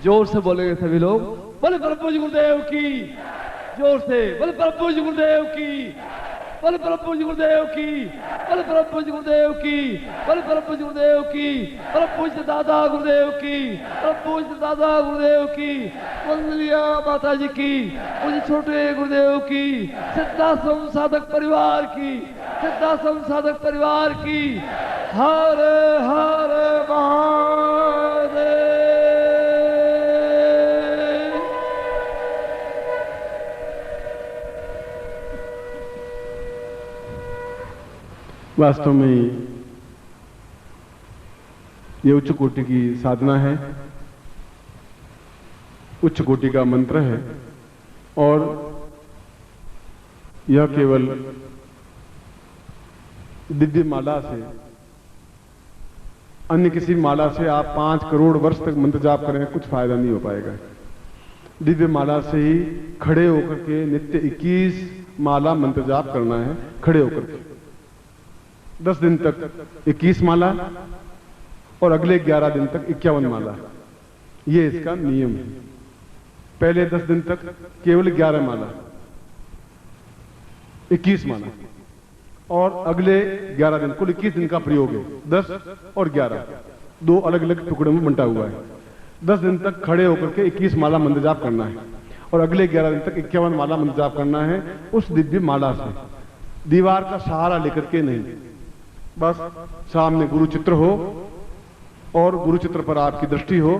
जोर से बोलेंगे सभी लोग, बोले परम पूज्य गुरुदेव की। जोर से बोले परम पूज्य गुरुदेव की, बोले परम पूज्य गुरुदेव की, बोले परम पूज्य गुरुदेव की, बोले परम पूज्य गुरुदेव की, परम पूज्य दादा गुरुदेव की, परम पूज्य दादा गुरुदेव की, वंदनीय माता जी की, मुझे छोटे गुरुदेव की, सिद्धाश्रम साधक परिवार की, सिद्धाश्रम साधक परिवार की। हर हर महादेव। वास्तव में ये उच्च कोटि की साधना है, उच्च कोटि का मंत्र है और यह केवल दिव्य माला से, अन्य किसी माला से आप 5 करोड़ वर्ष तक मंत्र जाप करें कुछ फायदा नहीं हो पाएगा। दिव्य माला से ही खड़े होकर के नित्य 21 माला मंत्र जाप करना है। खड़े होकर के 10 दिन तक 21 माला और अगले 11 दिन तक 51 माला, ये इसका नियम है। पहले 10 दिन तक केवल 11 माला, 21 माला और अगले 11 दिन, कुल 21 दिन का प्रयोग है। 10 और 11 दो अलग अलग टुकड़ों में बंटा हुआ है। 10 दिन तक खड़े होकर के 21 माला मंत्र जाप करना है और अगले 11 दिन तक 51 माला मंत्र जाप करना है उस दिव्य माला से। दीवार का सहारा लेकर के नहीं, बस सामने गुरु चित्र हो और गुरु चित्र पर आपकी दृष्टि हो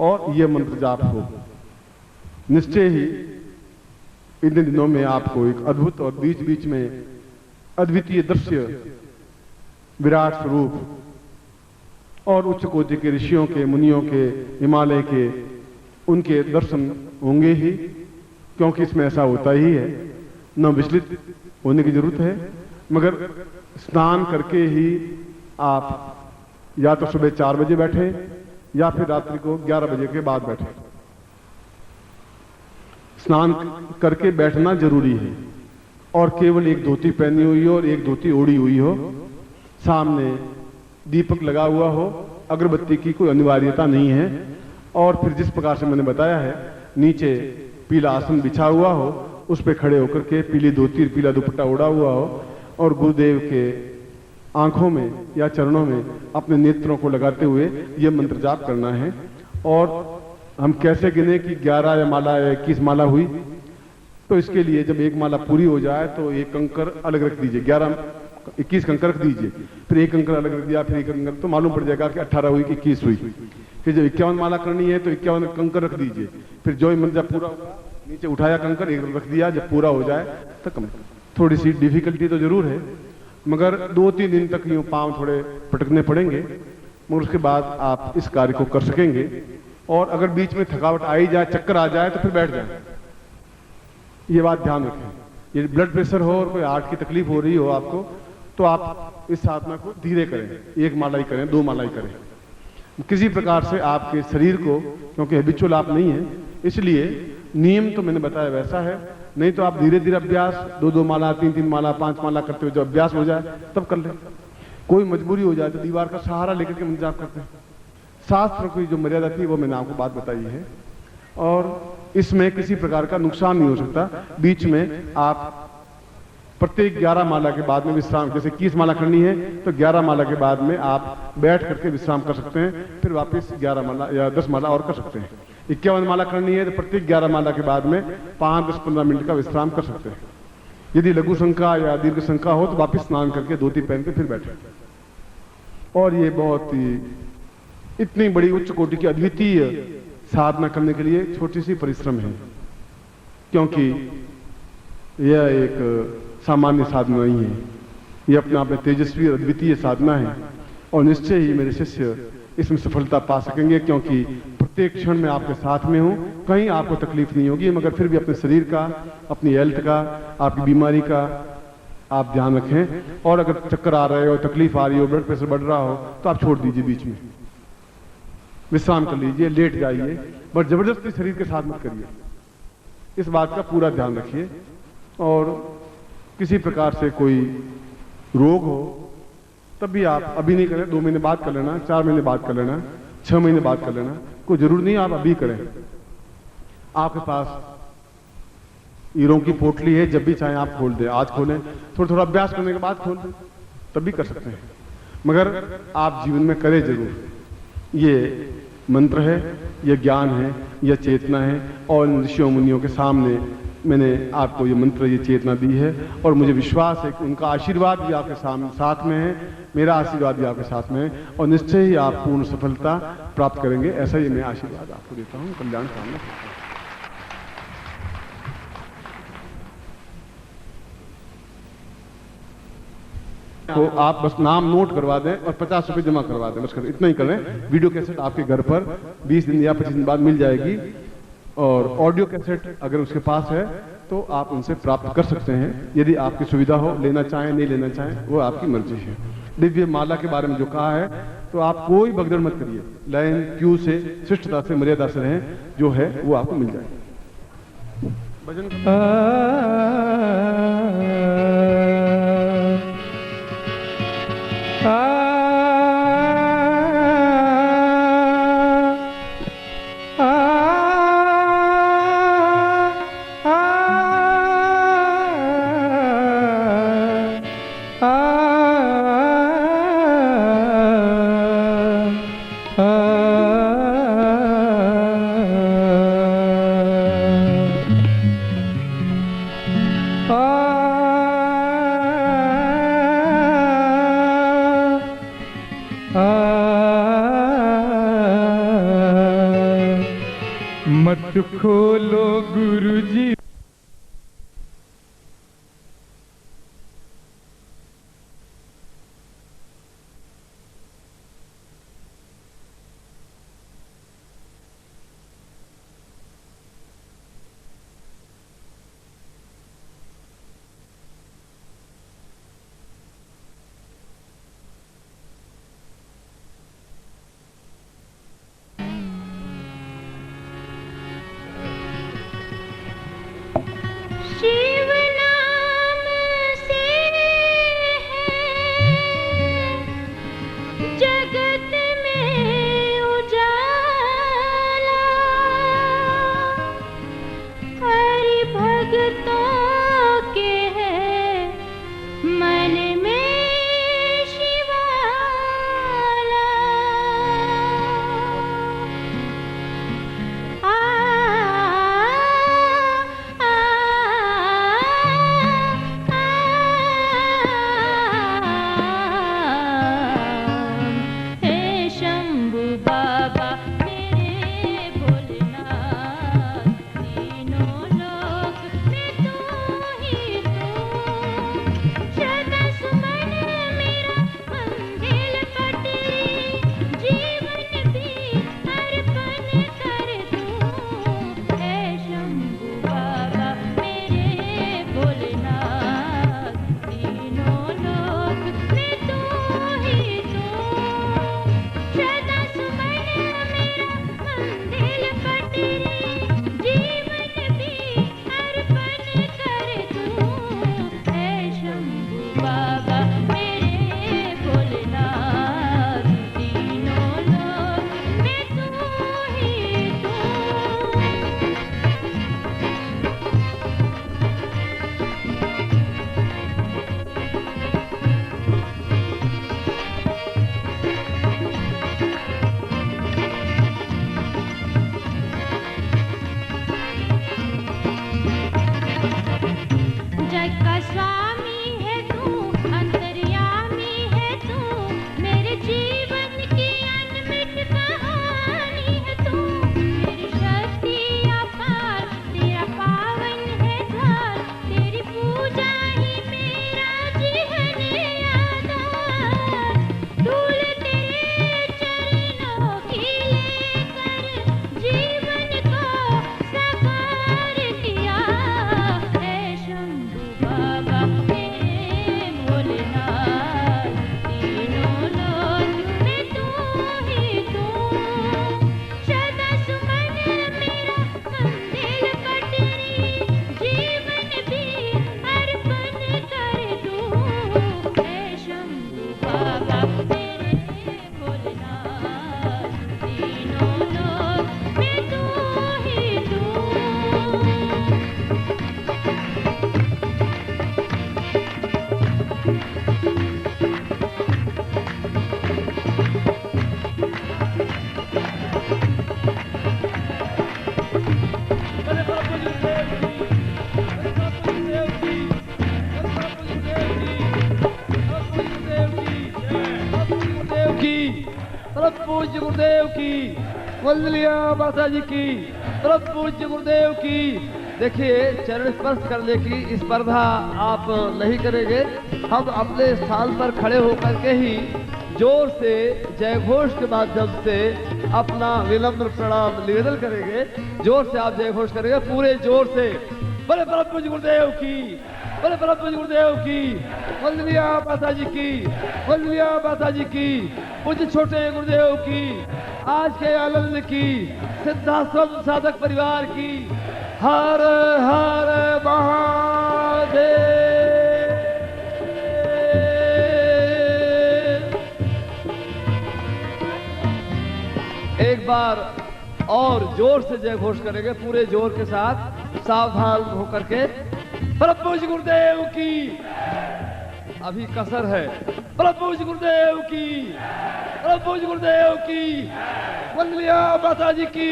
और यह मंत्र जाप हो। निश्चय ही इन दिनों में आपको एक अद्भुत और बीच बीच में अद्वितीय दृश्य, विराट स्वरूप और उच्च कोटि के ऋषियों के, मुनियों के, हिमालय के, उनके दर्शन होंगे ही, क्योंकि इसमें ऐसा होता ही है। न विचलित होने की जरूरत है, मगर स्नान करके ही आप या तो सुबह 4 बजे बैठे या फिर रात्रि को 11 बजे के बाद बैठे। स्नान करके बैठना जरूरी है और केवल एक धोती पहनी हुई हो और एक धोती ओढ़ी हुई हो, सामने दीपक लगा हुआ हो, अगरबत्ती की कोई अनिवार्यता नहीं है। और फिर जिस प्रकार से मैंने बताया है, नीचे पीला आसन बिछा हुआ हो, उस पर खड़े होकर के पीली धोती, पीला दुपट्टा ओढ़ा हुआ हो और गुरुदेव के आंखों में या चरणों में अपने नेत्रों को लगाते हुए यह मंत्र जाप करना है। और हम कैसे गिने कि 11 या माला या 21 माला हुई, तो इसके लिए जब एक माला पूरी हो जाए तो एक कंकर अलग रख दीजिए। 21 कंकर रख दीजिए, फिर एक कंकर अलग रख दिया, फिर एक कंकर, तो मालूम पड़ जाएगा कि 18 हुई कि 21 हुई। फिर जब 51 माला करनी है तो 51 कंकर रख दीजिए। फिर जो मंत्र पूरा होगा नीचे उठाया कंकर, एक रख दिया, जब पूरा हो जाए तो कम। थोड़ी सी डिफिकल्टी तो जरूर है, मगर 2-3 दिन तक यूं पांव थोड़े पटकने पड़ेंगे, मगर उसके बाद आप इस कार्य को कर सकेंगे। और अगर बीच में थकावट आ ही जाए, चक्कर आ जाए, तो फिर बैठ जाए। ये बात ध्यान रखें। ये ब्लड प्रेशर हो और कोई हार्ट की तकलीफ हो रही हो आपको, तो आप इस साधना को धीरे करें, 1 माला ही करें, 2 माला ही करें। किसी प्रकार से आपके शरीर को, क्योंकि हैबिचुअल आप नहीं है, इसलिए नियम तो मैंने बताया वैसा है। नहीं तो आप धीरे धीरे अभ्यास 2-2 माला, 3-3 माला, 5 माला करते हुए जब अभ्यास हो जाए तब कर ले। कोई मजबूरी हो जाए तो दीवार का सहारा लेकर के मंत्र जाप करते हैं। शास्त्र की जो मर्यादा थी वो मैंने आपको बात बताई है और इसमें किसी प्रकार का नुकसान नहीं हो सकता। बीच में आप प्रत्येक 11 माला के बाद में विश्राम, जैसे 21 माला करनी है तो 11 माला के बाद में आप बैठ करके विश्राम कर सकते हैं, फिर वापस 11 माला या 10 माला और कर सकते हैं। 51 माला करनी है तो प्रत्येक 11 माला के बाद में 5-10-15 मिनट का विश्राम कर सकते हैं। यदि लघु शंका या दीर्घ शंका हो तो वापस स्नान करके धोती पहन के फिर बैठे। और ये बहुत ही इतनी बड़ी उच्च कोटि की अद्वितीय साधना करने के लिए छोटी सी परिश्रम है, क्योंकि यह एक सामान्य साधना नहीं है। यह अपने आप में तेजस्वी और अद्वितीय साधना है और निश्चय ही मेरे शिष्य इसमें सफलता पा सकेंगे, क्योंकि प्रत्येक क्षण में आपके साथ में हूं। कहीं आपको तकलीफ नहीं होगी, मगर फिर भी अपने शरीर का, अपनी हेल्थ का, आपकी बीमारी का आप ध्यान रखें। और अगर चक्कर आ रहे हो, तकलीफ आ रही हो, ब्लड प्रेशर बढ़ रहा हो, तो आप छोड़ दीजिए, बीच में विश्राम कर लीजिए, लेट जाइए, बट जबरदस्ती शरीर के साथ मत करिए। इस बात का पूरा ध्यान रखिए। और किसी प्रकार से कोई रोग हो तब भी आप अभी नहीं करें, 2 महीने बाद कर लेना, 4 महीने बाद कर लेना, 6 महीने बाद कर लेना, कोई जरूरी नहीं आप अभी करें। आपके पास हीरों की पोटली है, जब भी चाहे आप खोल दें, आज खोलें, थोड़ा थोड़ा अभ्यास करने के बाद खोल दें, तब भी कर सकते हैं, मगर आप जीवन में करें जरूर। ये मंत्र है, ये ज्ञान है, ये चेतना है, और इन ऋषियों मुनियों के सामने मैंने आपको ये मंत्र, ये चेतना दी है, और मुझे विश्वास है कि उनका आशीर्वाद भी आपके साथ में है, मेरा आशीर्वाद भी आपके साथ में है, और निश्चय ही आप पूर्ण सफलता प्राप्त करेंगे। ऐसा ही मैं आशीर्वाद आपको देता हूँ। कल्याण कामना करता हूँ। तो आप बस नाम नोट करवा दें और 50 रुपये जमा करवा दें, बस इतना ही करें। वीडियो कैसेट आपके घर पर 20 दिन या 25 दिन बाद मिल जाएगी, और ऑडियो कैसेट अगर उसके पास है तो आप उनसे प्राप्त कर सकते हैं। यदि आपकी सुविधा हो, लेना चाहें नहीं लेना चाहें, वो आपकी मर्जी है। दिव्य माला के बारे में जो कहा है, तो आप कोई भगदड़ मत करिए, लाइन क्यू से, शिष्टता से, मर्यादा से रहें, जो है वो आपको मिल जाएगी। भजन मत खोलो गुरुजी। गुरुदेव की, वंदनीय माता जी की, परम पूज्य गुरुदेव की। देखिए, चरण स्पर्श करने की स्पर्धा आप नहीं करेंगे। हम अपने स्थान पर खड़े होकर के ही जोर से जय घोष के माध्यम से अपना विनम्र प्रणाम निवेदन करेंगे। जोर से आप जय घोष करेंगे, पूरे जोर से। बड़े परम पूज्य गुरुदेव की, बड़े परम पूज्य गुरुदेव की, वंदनीय माता जी की, वंदनीय माता जी की, पूज्य छोटे गुरुदेव की, आज के आनंद की, सिद्धाश्रम साधक परिवार की। हर हर महादेव। एक बार और जोर से जय घोष करेंगे, पूरे जोर के साथ, सावधान होकर के। परम पूज्य गुरुदेव की, अभी कसर है। परम पूज्य गुरुदेव की, परम पूज्य गुरुदेव की, वंदनीय माता जी की,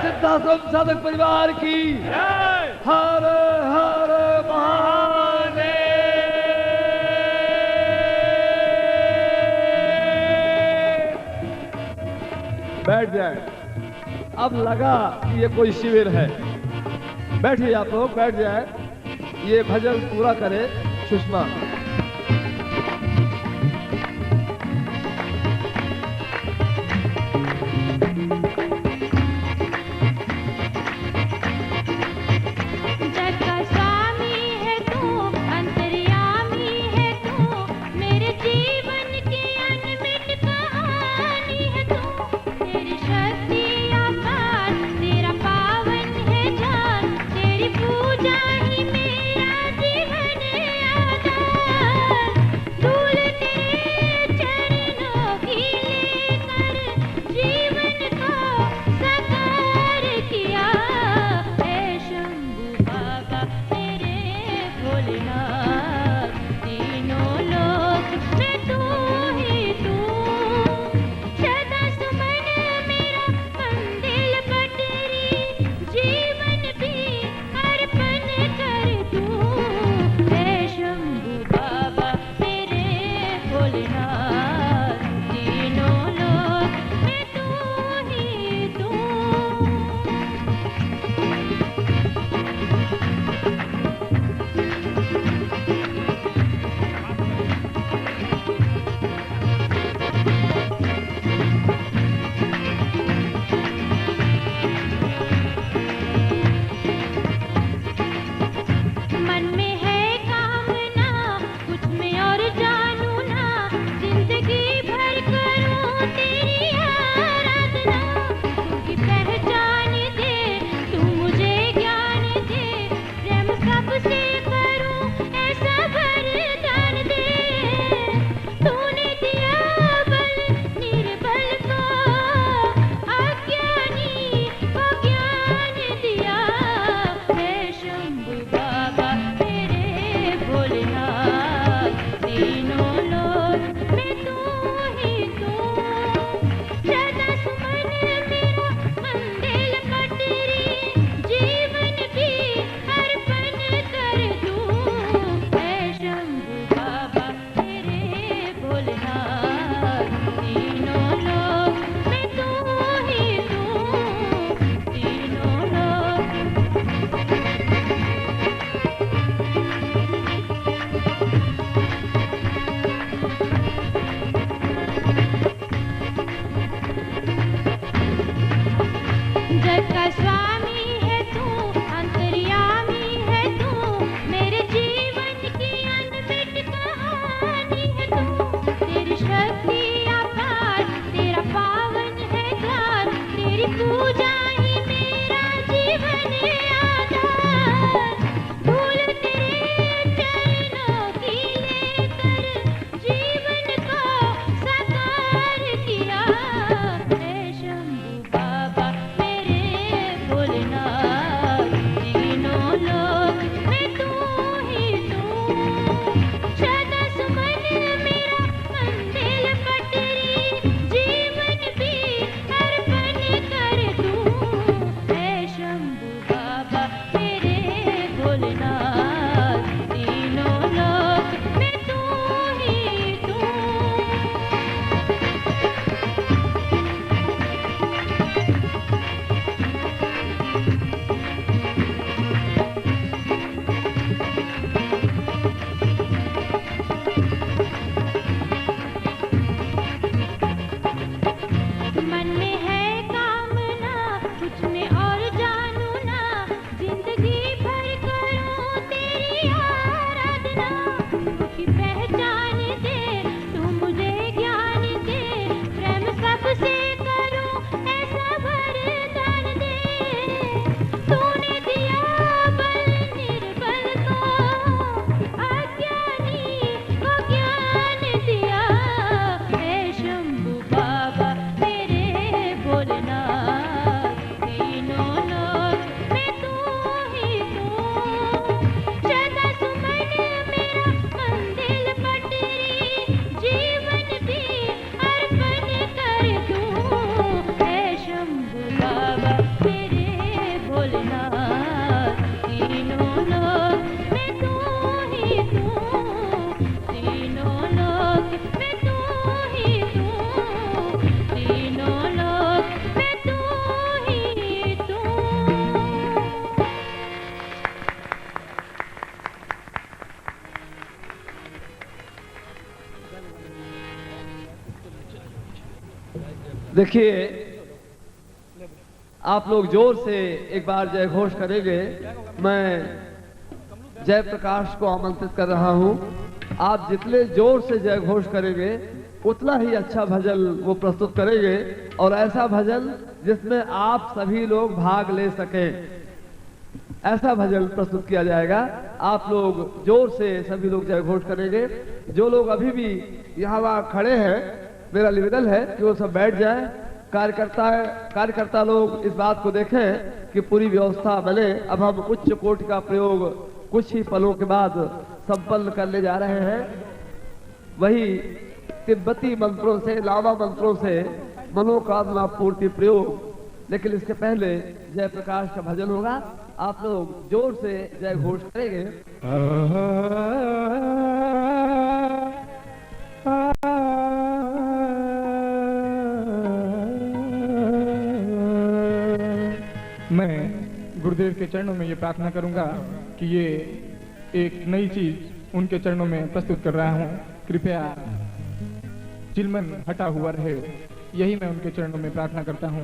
सिद्धाश्रम साधक परिवार की। हर हर महादेव। बैठ जाए। अब लगा कि ये कोई शिविर है। बैठिए आप लोग, बैठ जाए। ये भजन पूरा करे सुषमा। तू देखिए, आप लोग जोर से एक बार जय घोष करेंगे। मैं जयप्रकाश को आमंत्रित कर रहा हूं। आप जितने जोर से जय घोष करेंगे उतना ही अच्छा भजन वो प्रस्तुत करेंगे, और ऐसा भजन जिसमें आप सभी लोग भाग ले सकें, ऐसा भजन प्रस्तुत किया जाएगा। आप लोग जोर से सभी लोग जय घोष करेंगे। जो लोग अभी भी यहाँ वहाँ खड़े हैं, मेरा निवेदन है कि वो सब बैठ जाएं। कार्यकर्ता लोग इस बात को देखें कि पूरी व्यवस्था बने। अब हम उच्च कोटि का प्रयोग कुछ ही पलों के बाद संपन्न करने जा रहे हैं। वही तिब्बती मंत्रों से, लावा मंत्रों से मनोकामना पूर्ति प्रयोग। लेकिन इसके पहले जयप्रकाश का भजन होगा। आप लोग जोर से जय घोष करेंगे। मैं गुरुदेव के चरणों में ये प्रार्थना करूंगा कि ये एक नई चीज उनके चरणों में प्रस्तुत कर रहा हूं। कृपया चिलमन हटा हुआ रहे, यही मैं उनके चरणों में प्रार्थना करता हूं।